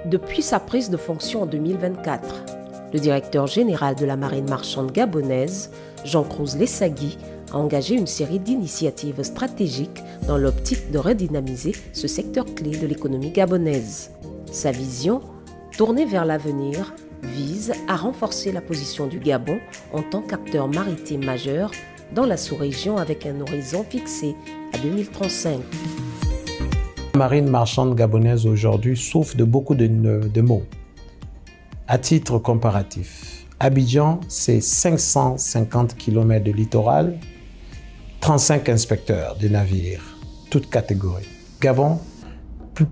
Depuis sa prise de fonction en 2024, le directeur général de la marine marchande gabonaise, Jean-Cruz Lessagui, a engagé une série d'initiatives stratégiques dans l'optique de redynamiser ce secteur clé de l'économie gabonaise. Sa vision, tournée vers l'avenir, vise à renforcer la position du Gabon en tant qu'acteur maritime majeur dans la sous-région avec un horizon fixé à 2035. La marine marchande gabonaise aujourd'hui souffre de beaucoup de maux. À titre comparatif, Abidjan, c'est 550 km de littoral, 35 inspecteurs de navires, toutes catégories. Gabon,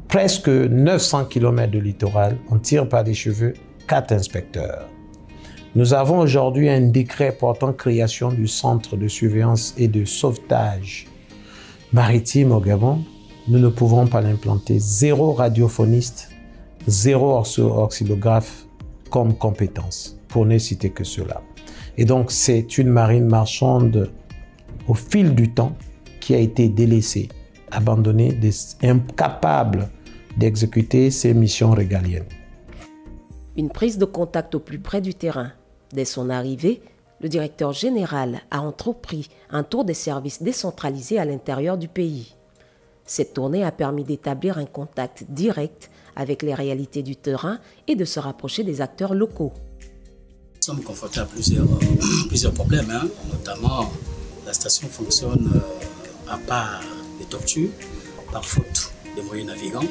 presque 900 km de littoral, on tire par les cheveux 4 inspecteurs. Nous avons aujourd'hui un décret portant création du centre de surveillance et de sauvetage maritime au Gabon. Nous ne pouvons pas l'implanter. 0 radiophoniste, 0 oscillographe comme compétence, pour ne citer que cela. Et donc, c'est une marine marchande au fil du temps qui a été délaissée, abandonnée, incapable d'exécuter ses missions régaliennes. Une prise de contact au plus près du terrain. Dès son arrivée, le directeur général a entrepris un tour des services décentralisés à l'intérieur du pays. Cette tournée a permis d'établir un contact direct avec les réalités du terrain et de se rapprocher des acteurs locaux. Nous sommes confrontés à plusieurs problèmes, notamment la station fonctionne à part des tortues, par faute des moyens navigants.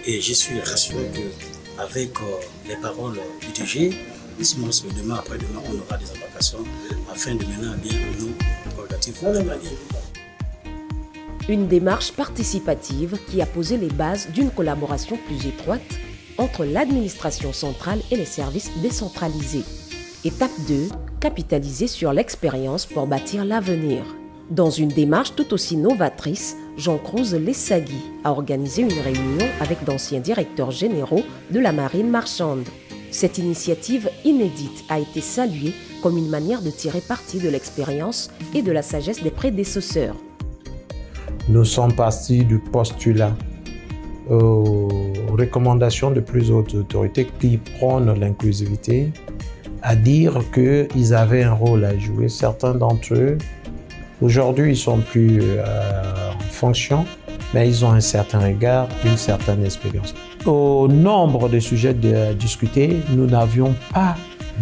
Et je suis rassuré qu'avec les paroles du DG, demain après-demain, on aura des embarcations afin de mener à bien nos prérogatives régaliennes. Une démarche participative qui a posé les bases d'une collaboration plus étroite entre l'administration centrale et les services décentralisés. Étape 2, capitaliser sur l'expérience pour bâtir l'avenir. Dans une démarche tout aussi novatrice, Jean-Cruz Lessagui a organisé une réunion avec d'anciens directeurs généraux de la marine marchande. Cette initiative inédite a été saluée comme une manière de tirer parti de l'expérience et de la sagesse des prédécesseurs. Nous sommes partis du postulat aux recommandations de plus hautes autorités qui prônent l'inclusivité, à dire qu'ils avaient un rôle à jouer. Certains d'entre eux, aujourd'hui, ils ne sont plus en fonction, mais ils ont un certain regard, une certaine expérience. Au nombre de sujets discutés, nous n'avions pas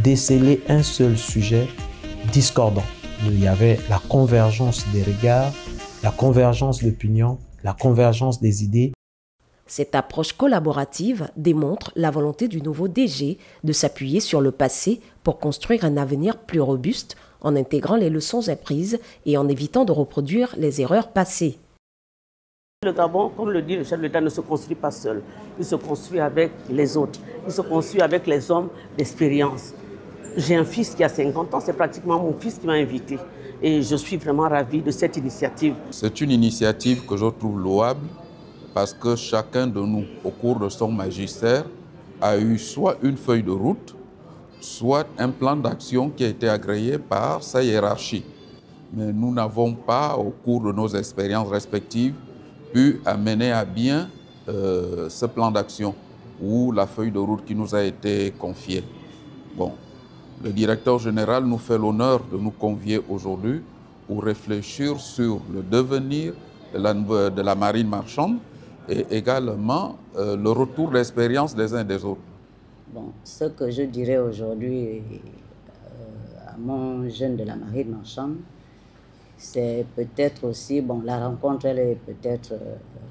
décelé un seul sujet discordant. Il y avait la convergence des regards, la convergence d'opinions, la convergence des idées. Cette approche collaborative démontre la volonté du nouveau DG de s'appuyer sur le passé pour construire un avenir plus robuste en intégrant les leçons apprises et en évitant de reproduire les erreurs passées. Le Gabon, comme le dit le chef de l'État, ne se construit pas seul. Il se construit avec les autres. Il se construit avec les hommes d'expérience. J'ai un fils qui a 50 ans, c'est pratiquement mon fils qui m'a invité. Et je suis vraiment ravi de cette initiative. C'est une initiative que je trouve louable parce que chacun de nous, au cours de son magistère, a eu soit une feuille de route, soit un plan d'action qui a été agréé par sa hiérarchie. Mais nous n'avons pas, au cours de nos expériences respectives, pu amener à bien ce plan d'action ou la feuille de route qui nous a été confiée. Bon, le directeur général nous fait l'honneur de nous convier aujourd'hui pour réfléchir sur le devenir de la marine marchande et également le retour d'expérience des uns des autres. Bon, ce que je dirais aujourd'hui à mon jeune de la marine marchande, c'est peut-être aussi, bon, la rencontre, elle est peut-être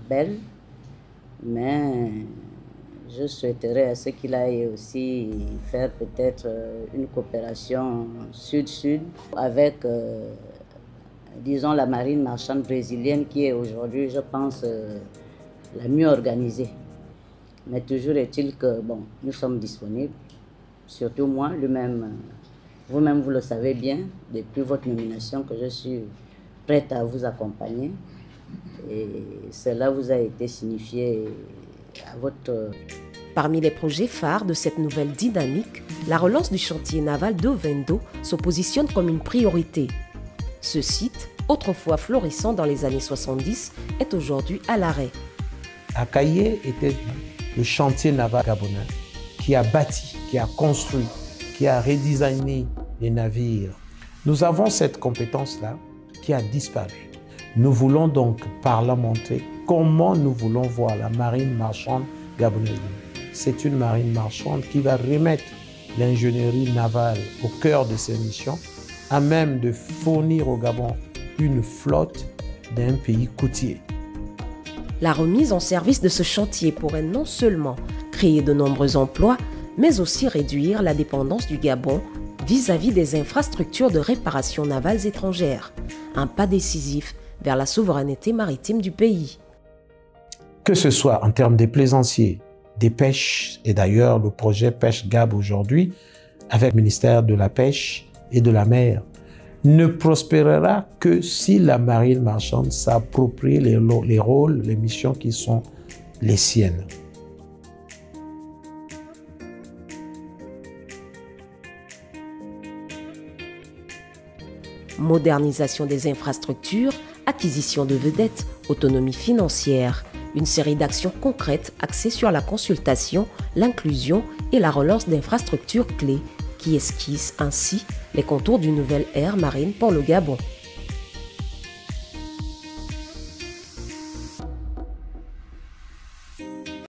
belle, mais je souhaiterais à ce qu'il aille aussi faire peut-être une coopération sud-sud avec, disons, la marine marchande brésilienne qui est aujourd'hui, je pense, la mieux organisée. Mais toujours est-il que, bon, nous sommes disponibles, surtout moi, lui-même. Vous-même, vous le savez bien, depuis votre nomination, que je suis prête à vous accompagner. Et cela vous a été signifié à votre... Parmi les projets phares de cette nouvelle dynamique, la relance du chantier naval d'Ovendo se positionne comme une priorité. Ce site, autrefois florissant dans les années 70, est aujourd'hui à l'arrêt. Akaye était le chantier naval gabonais, qui a bâti, qui a construit, qui a redesigné les navires. Nous avons cette compétence-là qui a disparu. Nous voulons donc par là montrer comment nous voulons voir la marine marchande gabonaise. C'est une marine marchande qui va remettre l'ingénierie navale au cœur de ses missions, à même de fournir au Gabon une flotte d'un pays côtier. La remise en service de ce chantier pourrait non seulement créer de nombreux emplois, mais aussi réduire la dépendance du Gabon vis-à-vis des infrastructures de réparation navales étrangères. Un pas décisif vers la souveraineté maritime du pays. Que ce soit en termes des plaisanciers, des pêches, et d'ailleurs le projet Pêche Gab aujourd'hui, avec le ministère de la Pêche et de la Mer, ne prospérera que si la marine marchande s'approprie les rôles, les missions qui sont les siennes. Modernisation des infrastructures, acquisition de vedettes, autonomie financière, une série d'actions concrètes axées sur la consultation, l'inclusion et la relance d'infrastructures clés qui esquissent ainsi les contours d'une nouvelle ère marine pour le Gabon.